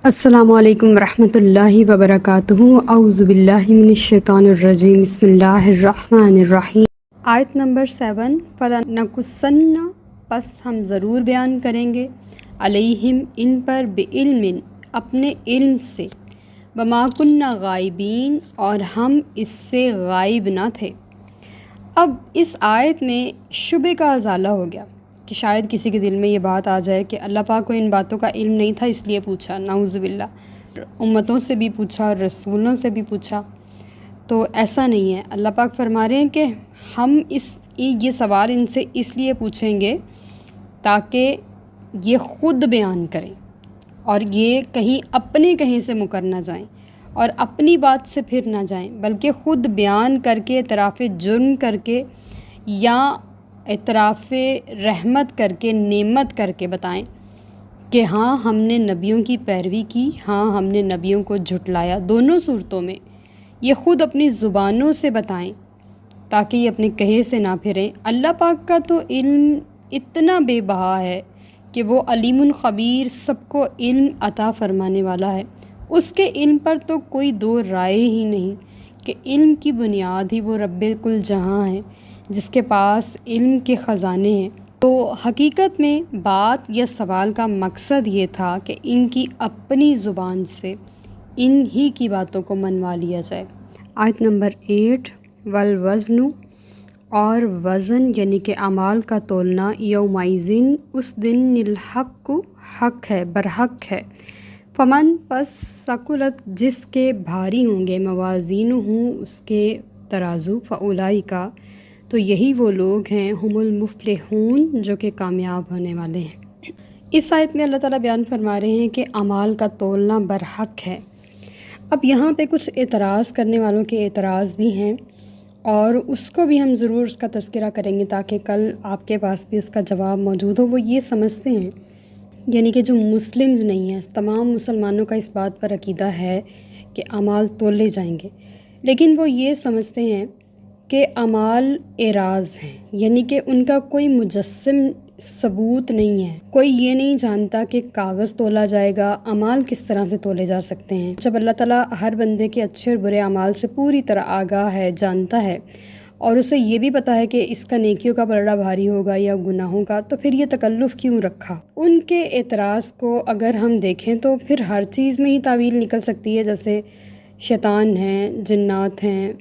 السلام علیکم ورحمۃ اللہ وبرکاتہ۔ اعوذ باللہ من الشیطان الرجیم، بسم اللہ الرحمن الرحیم۔ آیت نمبر 7، فَلَنَقُصَّنَّ، پس ہم ضرور بیان کریں گے، علیہم ان پر، بعلم، اپنے علم سے، وما كُنَّا غائبین، اور ہم اس سے غائب نہ تھے۔ اب اس آیت میں شبہ کا ازالہ ہو گیا کہ شاید کسی کے دل میں یہ بات آ جائے کہ اللہ پاک کو ان باتوں کا علم نہیں تھا اس لیے پوچھا، نعوذ باللہ، امتوں سے بھی پوچھا اور رسولوں سے بھی پوچھا، تو ایسا نہیں ہے۔ اللہ پاک فرما رہے ہیں کہ ہم یہ سوال ان سے اس لیے پوچھیں گے تاکہ یہ خود بیان کریں اور یہ کہیں سے مکر نہ جائیں اور اپنی بات سے پھر نہ جائیں، بلکہ خود بیان کر کے اعتراف جرم کر کے یا اعتراف رحمت کر کے، نعمت کر کے بتائیں کہ ہاں ہم نے نبیوں کی پیروی کی، ہاں ہم نے نبیوں کو جھٹلایا۔ دونوں صورتوں میں یہ خود اپنی زبانوں سے بتائیں تاکہ یہ اپنے کہے سے نہ پھریں۔ اللہ پاک کا تو علم اتنا بے بہا ہے کہ وہ علیم خبیر، سب کو علم عطا فرمانے والا ہے۔ اس کے علم پر تو کوئی دو رائے ہی نہیں کہ علم کی بنیاد ہی وہ رب کل جہاں ہے جس کے پاس علم کے خزانے ہیں۔ تو حقیقت میں بات یا سوال کا مقصد یہ تھا کہ ان کی اپنی زبان سے ان ہی کی باتوں کو منوا لیا جائے۔ آیت نمبر 8، والوزن، اور وزن یعنی کہ اعمال کا تولنا، یومئذ، اس دن، الحق، حق ہے، برحق ہے، فمن، پس، ثقلت، جس کے بھاری ہوں گے، موازین ہوں اس کے ترازو، فاولئک، تو یہی وہ لوگ ہیں، ہم المفلحون، جو کہ کامیاب ہونے والے ہیں۔ اس آیت میں اللہ تعالیٰ بیان فرما رہے ہیں کہ اعمال کا تولنا برحق ہے۔ اب یہاں پہ کچھ اعتراض کرنے والوں کے اعتراض بھی ہیں اور اس کو بھی ہم ضرور اس کا تذکرہ کریں گے تاکہ کل آپ کے پاس بھی اس کا جواب موجود ہو۔ وہ یہ سمجھتے ہیں، یعنی کہ جو مسلمز نہیں ہیں، تمام مسلمانوں کا اس بات پر عقیدہ ہے کہ اعمال تولے جائیں گے، لیکن وہ یہ سمجھتے ہیں کہ اعمال اعراض ہیں، یعنی کہ ان کا کوئی مجسم ثبوت نہیں ہے۔ کوئی یہ نہیں جانتا کہ کاغذ تولا جائے گا، اعمال کس طرح سے تولے جا سکتے ہیں۔ جب اللہ تعالیٰ ہر بندے کے اچھے اور برے اعمال سے پوری طرح آگاہ ہے، جانتا ہے، اور اسے یہ بھی پتہ ہے کہ اس کا نیکیوں کا پلڑا بھاری ہوگا یا گناہوں کا، تو پھر یہ تکلف کیوں رکھا؟ ان کے اعتراض کو اگر ہم دیکھیں تو پھر ہر چیز میں ہی تعویل نکل سکتی ہے، جیسے شیطان ہیں، جنات ہیں،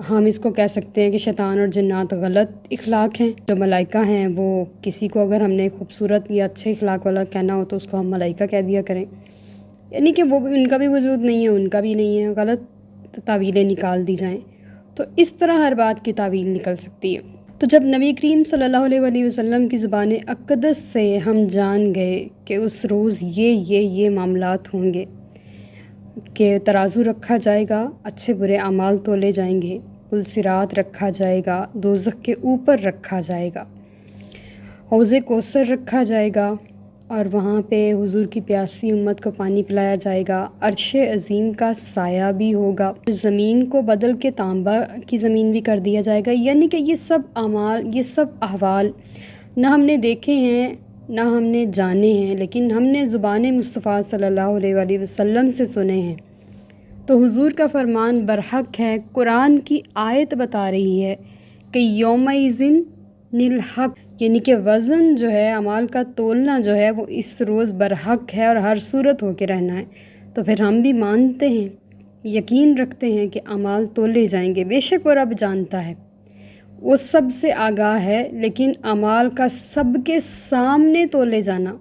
ہم اس کو کہہ سکتے ہیں کہ شیطان اور جنات غلط اخلاق ہیں۔ جو ملائکہ ہیں وہ کسی کو اگر ہم نے خوبصورت یا اچھے اخلاق والا کہنا ہو تو اس کو ہم ملائکہ کہہ دیا کریں، یعنی کہ وہ بھی، ان کا بھی وجود نہیں ہے، ان کا بھی نہیں ہے، غلط تعویلیں نکال دی جائیں، تو اس طرح ہر بات کی تعویل نکل سکتی ہے۔ تو جب نبی کریم صلی اللہ علیہ وآلہ وسلم کی زبان اقدس سے ہم جان گئے کہ اس روز یہ معاملات ہوں گے کہ ترازو رکھا جائے گا، اچھے برے اعمال تولے جائیں گے، پل صراط رکھا جائے گا، دوزخ کے اوپر رکھا جائے گا، حوض کوثر رکھا جائے گا، اور وہاں پہ حضور کی پیاسی امت کو پانی پلایا جائے گا، عرش عظیم کا سایہ بھی ہوگا، زمین کو بدل کے تانبا کی زمین بھی کر دیا جائے گا، یعنی کہ یہ سب اعمال، یہ سب احوال نہ ہم نے دیکھے ہیں نہ ہم نے جانے ہیں، لیکن ہم نے زبان مصطفیٰ صلی اللہ علیہ وآلہ وسلم سے سنے ہیں۔ تو حضور کا فرمان برحق ہے۔ قرآن کی آیت بتا رہی ہے کہ یومئذ الحق، یعنی کہ وزن جو ہے، اعمال کا تولنا جو ہے، وہ اس روز برحق ہے اور ہر صورت ہو کے رہنا ہے۔ تو پھر ہم بھی مانتے ہیں، یقین رکھتے ہیں کہ اعمال تولے جائیں گے۔ بے شک وہ رب جانتا ہے، وہ سب سے آگاہ ہے، لیکن اعمال کا سب کے سامنے تولے جانا،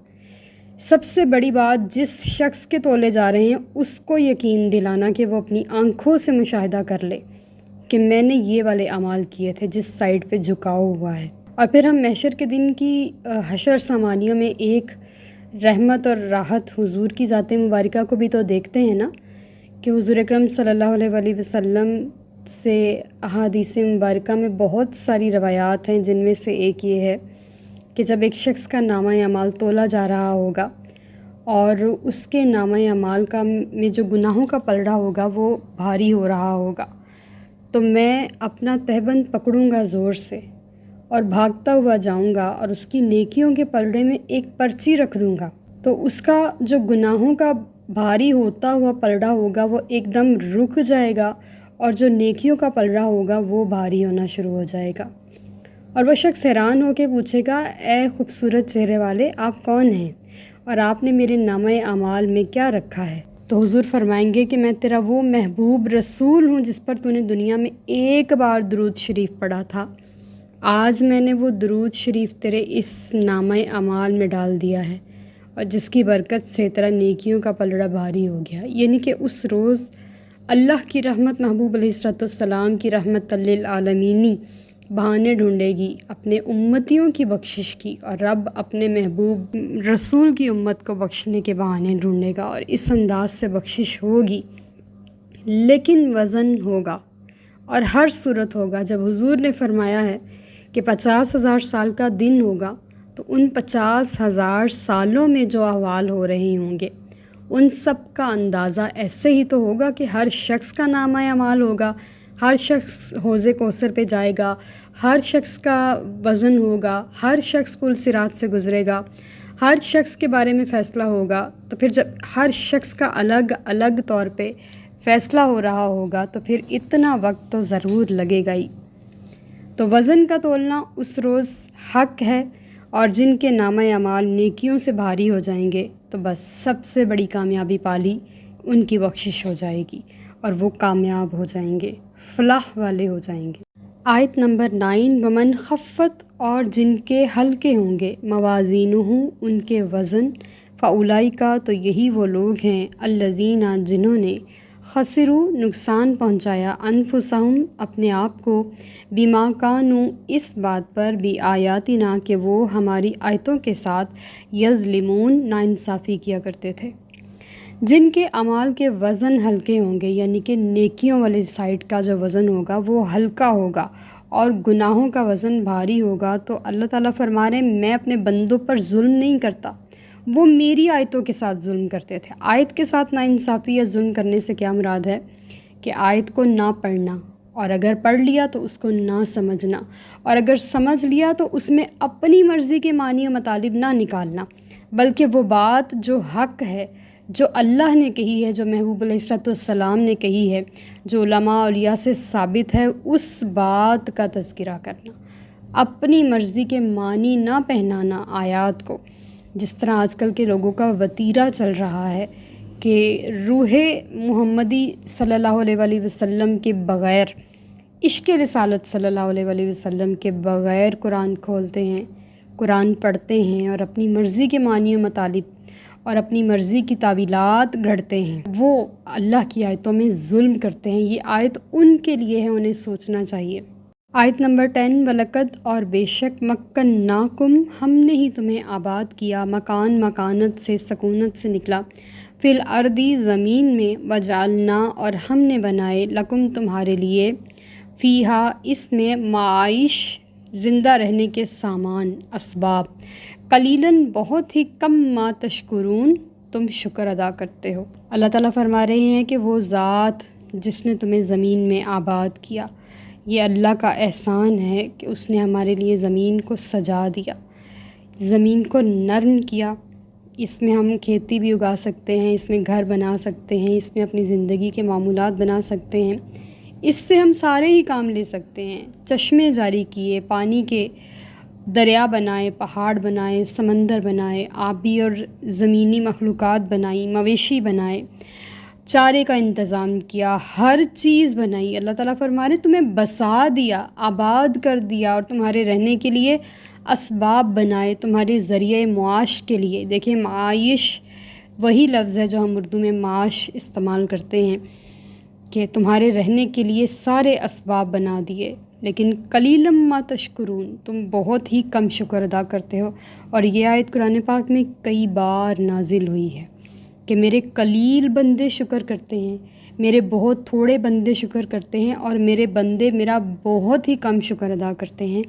سب سے بڑی بات جس شخص کے تولے جا رہے ہیں اس کو یقین دلانا کہ وہ اپنی آنکھوں سے مشاہدہ کر لے کہ میں نے یہ والے اعمال کیے تھے جس سائڈ پہ جھکاؤ ہوا ہے۔ اور پھر ہم محشر کے دن کی حشر سامانیوں میں ایک رحمت اور راحت حضور کی ذات مبارکہ کو بھی تو دیکھتے ہیں نا، کہ حضور اکرم صلی اللہ علیہ وآلہ وسلم سے احادیث مبارکہ میں بہت ساری روایات ہیں، جن میں سے ایک یہ ہے کہ جب ایک شخص کا نامہ اعمال تولا جا رہا ہوگا اور اس کے نامہ اعمال میں جو گناہوں کا پلڑا ہوگا وہ بھاری ہو رہا ہوگا، تو میں اپنا تہبند پکڑوں گا زور سے اور بھاگتا ہوا جاؤں گا اور اس کی نیکیوں کے پلڑے میں ایک پرچی رکھ دوں گا، تو اس کا جو گناہوں کا भारी होता हुआ पलड़ा होगा वो एकदम रुक जाएगा, और जो नेकियों का पलड़ा होगा वो भारी होना शुरू हो जाएगा। और वो शख्स हैरान होकर पूछेगा, ए खूबसूरत चेहरे वाले, आप कौन हैं और आपने मेरे नामे अमाल में क्या रखा है? तो हुजूर फरमाएंगे कि मैं तेरा वो महबूब रसूल हूँ जिस पर तूने दुनिया में एक बार दरूद शरीफ पढ़ा था। आज मैंने वो दरूद शरीफ तेरे इस नामे अमाल में डाल दिया है, और जिसकी बरकत से तेरा नेकियों का पलड़ा भारी हो गया। यानी कि उस रोज़ अल्लाह की रहमत, महबूब अलैहिस्सलाम की रहमत लिल आलमीनी बहाने ढूंढेगी अपने उम्मतियों की बख्शिश की, और रब अपने महबूब रसूल की उम्मत को बख्शने के बहाने ढूंढेगा, और इस अंदाज से बख्शिश होगी। लेकिन वज़न होगा और हर सूरत होगा। जब हुजूर ने फरमाया है कि 50,000 साल का दिन होगा, तो उन 50,000 सालों में जो अहवाल हो रहे होंगे उन सब का अंदाज़ा ऐसे ही तो होगा कि हर शख्स का नामा अमाल होगा, हर शख्स हौज़े कौसर पे जाएगा, हर शख्स का वज़न होगा, हर शख्स पुल सिरात से गुज़रेगा, हर शख्स के बारे में फ़ैसला होगा। तो फिर जब हर शख्स का अलग अलग तौर पे फ़ैसला हो रहा होगा तो फिर इतना वक्त तो ज़रूर लगेगा ही। तो वज़न का तोलना उस रोज़ हक़ है, और जिनके नामा अमाल नेकियों से भारी हो जाएंगे तो बस सबसे बड़ी कामयाबी पाली, उनकी बख्शिश हो जाएगी और वो कामयाब हो जाएंगे, फलाह वाले हो जाएंगे। आयत नंबर 9, वमन खफ़त, और जिनके हल्के होंगे, मवाज़ीनुहु, उनके वज़न, फ़उलाइका, तो यही वो लोग हैं, अल्लज़ीना, जिन्होंने, खसिरू, नुकसान पहुँचाया, अनफुसहुम, अपने आप को, बिमा कानू, इस बात पर, भी आयातिना, कि वो हमारी आयतों के साथ, यज़लिमून, नाइंसाफ़ी किया करते थे। जिनके अमाल के वज़न हल्के होंगे, यानी कि नेकियों वाली साइड का जो वज़न होगा वो हल्का होगा और गुनाहों का वज़न भारी होगा, तो अल्लाह ताला फरमा रहे हैं मैं अपने बंदों पर जुल्म नहीं करता, वो मेरी आयतों के साथ जुल्म करते थे। आयत के साथ नाइंसाफ़ी या जुल्म करने से क्या मुराद है कि आयत को ना पढ़ना, और अगर पढ़ लिया तो उसको ना समझना, और अगर समझ लिया तो उसमें अपनी मर्ज़ी के मानी और मतालिब ना निकालना, बल्कि वो बात जो हक़ है, जो अल्लाह ने कही है, जो महबूब अलैहिस्सलाम ने कही है, जो उलमा औलिया से साबित है, उस बात का तज़किरा करना, अपनी मर्ज़ी के मानी ना पहनाना आयात को। जिस तरह आजकल के लोगों का वतीरा चल रहा है कि रूहे मुहम्मदी सल्लल्लाहु अलैहि वसल्लम के बग़ैर, इश्क़ रिसालत सल्लल्लाहु अलैहि वसल्लम के बग़ैर कुरान खोलते हैं, कुरान पढ़ते हैं और अपनी मर्ज़ी के मानी और मतालिब और अपनी मर्ज़ी की तावीलात गढ़ते हैं, वो अल्लाह की आयतों में जुल्म करते हैं। ये आयत उनके लिए है, उन्हें सोचना चाहिए। आयत नंबर 10, वलकद, और बेशक, मक्कन्नाकुम, हमने ही तुम्हें आबाद किया, मकान, मकानत से, सकूनत से निकला, फिल अर्दी, ज़मीन में, वजालना, और हमने बनाए, लकुम, तुम्हारे लिए, फ़ीहा, इसमें, माइश, ज़िंदा रहने के सामान, असबाब, कलीलन, बहुत ही कम, मा तशकुरून, तुम शुक्र अदा करते हो। अल्लाह ताला फरमा रहे हैं कि वो ज़ात जिसने तुम्हें ज़मीन में आबाद किया, ये अल्लाह का एहसान है कि उसने हमारे लिए ज़मीन को सजा दिया, ज़मीन को नरम किया। इसमें हम खेती भी उगा सकते हैं, इसमें घर बना सकते हैं, इसमें अपनी ज़िंदगी के मामूलात बना सकते हैं, इससे हम सारे ही काम ले सकते हैं। चश्मे जारी किए, पानी के दरिया बनाए, पहाड़ बनाए, समंदर बनाए, आबी और ज़मीनी मखलूक़ात बनाई, मवेशी बनाए, चारे का इंतज़ाम किया, हर चीज़ बनाई। अल्लाह ताला फरमा रहे तुम्हें बसा दिया, आबाद कर दिया, और तुम्हारे रहने के लिए असबाब बनाए, तुम्हारे ज़रिए मुआश के लिए। देखिए, माइश वही लफ्ज़ है जो हम उर्दू में माश इस्तेमाल करते हैं, कि तुम्हारे रहने के लिए सारे असबाब बना दिए, लेकिन कलीलम मा तशकुरून, तुम बहुत ही कम शुक्र अदा करते हो। और ये आयत कुरान पाक में कई बार नाजिल हुई है कि मेरे कलील बंदे शुक्र करते हैं, मेरे बहुत थोड़े बंदे शुक्र करते हैं, और मेरे बंदे मेरा बहुत ही कम शुक्र अदा करते हैं।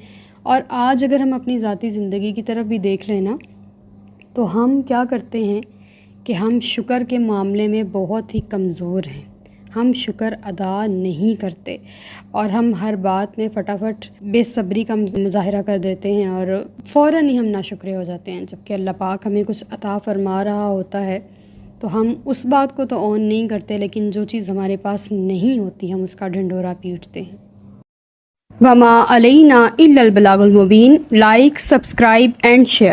और आज अगर हम अपनी ज़ाती ज़िंदगी की तरफ भी देख लें ना, तो हम क्या करते हैं कि हम शुक्र के मामले में बहुत ही कमज़ोर हैं, हम शुक्र अदा नहीं करते, और हम हर बात में फटाफट बेसब्री का मुज़ाहरा कर देते हैं और फ़ौरन ही हम नाशुक्रे हो जाते हैं। जबकि अल्लाह पाक हमें कुछ अता फ़रमा रहा होता है تو ہم اس بات کو تو آن نہیں کرتے، لیکن جو چیز ہمارے پاس نہیں ہوتی ہم اس کا ڈھنڈورا پیٹتے ہیں۔ وما علینا الا البلاغ المبین۔ Like, subscribe and share.